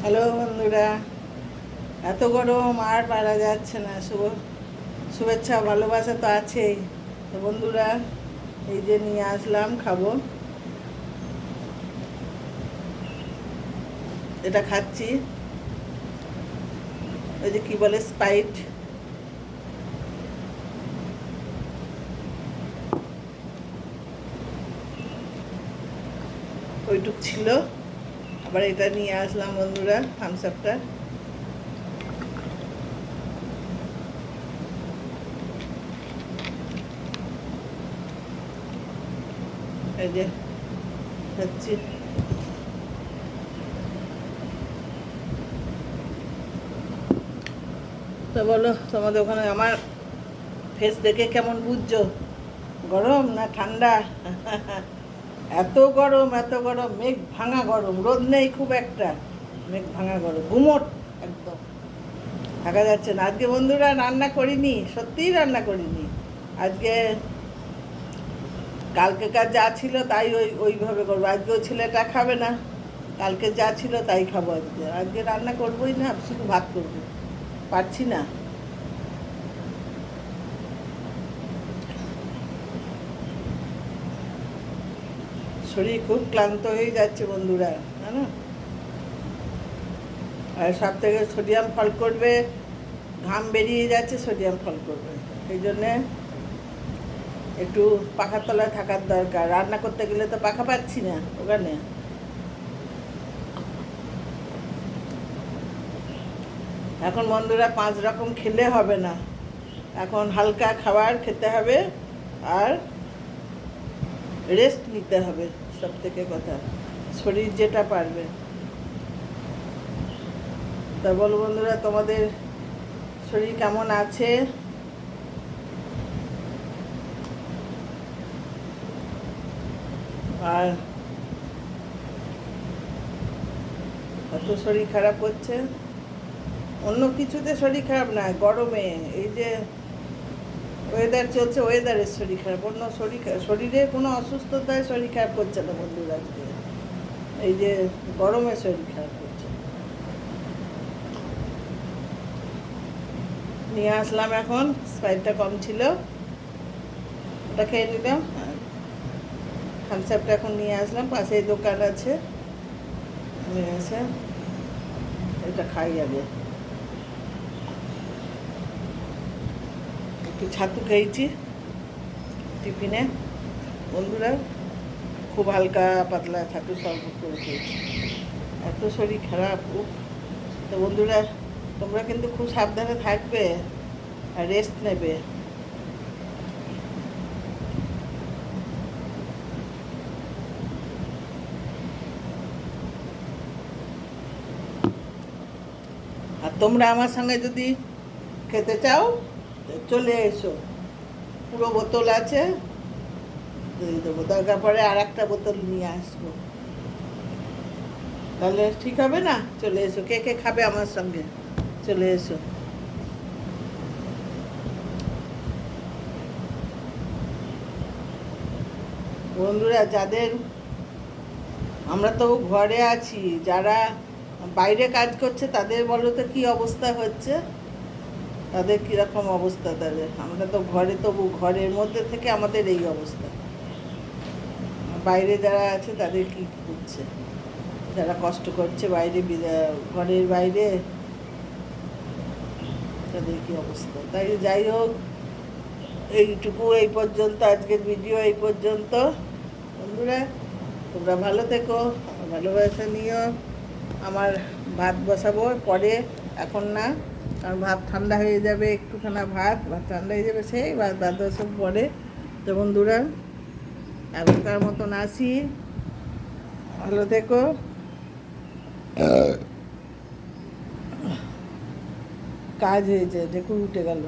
Hello বন্ধুরা, এত গরম আর পারা যাচ্ছে না। শুভেচ্ছা ভালোবাসা তো আছেই। তো বন্ধুরা, এই যে নিয়ে আসলাম খাবো, এটা খাচ্ছি। ওই যে কি বলে, স্প্রাইট। ওইটুক ছিল, আবার এটা নিয়ে আসলাম বন্ধুরা, থামস আপটা। এই যে খাচ্ছি। তো বলো, তোমাদের ওখানে আমার ফেস দেখে কেমন বুঝছো? গরম না ঠান্ডা? এত গরম, এত গরম, মেঘ ভাঙা গরম, রোদ নেই খুব একটা, মেঘ ভাঙা গরম, গুমোট একদম, থাকা যাচ্ছে না। আজকে বন্ধুরা রান্না করিনি, সত্যিই রান্না করিনি আজকে। কালকেকার যা ছিল তাই ওইভাবে করবো। আজকে ওই ছেলেটা খাবে না, কালকে যা ছিল তাই খাবো। আজকে আজকে রান্না করবোই না, শুধু ভাত করবো, পারছি না। শরীর খুব ক্লান্ত হয়ে যাচ্ছে বন্ধুরা, জানো। আর সব থেকে সোডিয়াম ফল করবে, ঘাম বেরিয়ে যাচ্ছে, সোডিয়াম ফল করবে। এই জন্যে একটু পাখার তলায় থাকার দরকার। রান্না করতে গেলে তো পাখা পাচ্ছি না ওখানে। এখন বন্ধুরা 5 রকম খেলে হবে না, এখন হালকা খাবার খেতে হবে আর রেস্ট নিতে হবে, সব থেকে কথা, শরীর যেটা পারবে। তা বলো বন্ধুরা, তোমাদের শরীর কেমন আছে? আর এত শরীর খারাপ হচ্ছে, অন্য কিছুতে শরীর খারাপ না, গরমে এই যে ওয়েদার চলছে, ওয়েদারের শরীর খারাপ। অন্য শরীরে কোনো অসুস্থতায় শরীর খারাপ করছে না বন্ধুরা, আজকে এই যে গরমে শরীর খারাপ করছে। নিয়ে আসলাম, এখন স্প্রাইটটা কম ছিল, ওটা খেয়ে নিলাম। থামস আপটা এখন নিয়ে আসলাম, পাশেই দোকান আছে, নিয়ে এসে এটা খাই আগে। একটু ছাতু খেয়েছি টিফিনে বন্ধুরা, খুব হালকা পাতলা ছাতু শরবত করে খেয়েছি। এত শরীর খারাপ। তো বন্ধুরা, তোমরা কিন্তু খুব সাবধানে থাকবে আর রেস্ট নেবে। আর তোমরা আমার সঙ্গে যদি খেতে চাও চলে এসো, পুরো বোতল আছে, দিয়ে দেবো। দরকার পড়ে আর একটা বোতল নিয়ে আসবো, তাহলে ঠিক হবে না? চলে এসো, কে কে খাবে আমার সঙ্গে, চলে এসো বন্ধুরা। আমরা তো ঘরে আছি, যারা বাইরে কাজ করছে তাদের বলো তো কী অবস্থা হচ্ছে, তাদের কীরকম অবস্থা তাদের। আমরা তো ঘরে, তবু ঘরের মধ্যে থেকে আমাদের এই অবস্থা। বাইরে যারা আছে তাদের কী করছে, যারা কষ্ট করছে বাইরে, ঘরের বাইরে, তাদের কী অবস্থা। তাই যাই হোক, এইটুকু, এই পর্যন্ত আজকের ভিডিও, এই পর্যন্ত বন্ধুরা। তোমরা ভালো থেকো, ভালোবাসা নিও। আমার ভাত বসাবো পরে, এখন না, কারণ ভাত ঠান্ডা হয়ে যাবে, একটুখানা ভাত ঠান্ডা হয়ে যাবে, সেই ভাত বসাবো পরে। তো বন্ধুরা, এখনকার মতন আসি, ভালো থেকো। কাজ হয়েছে, ঢেকুর উঠে গেল।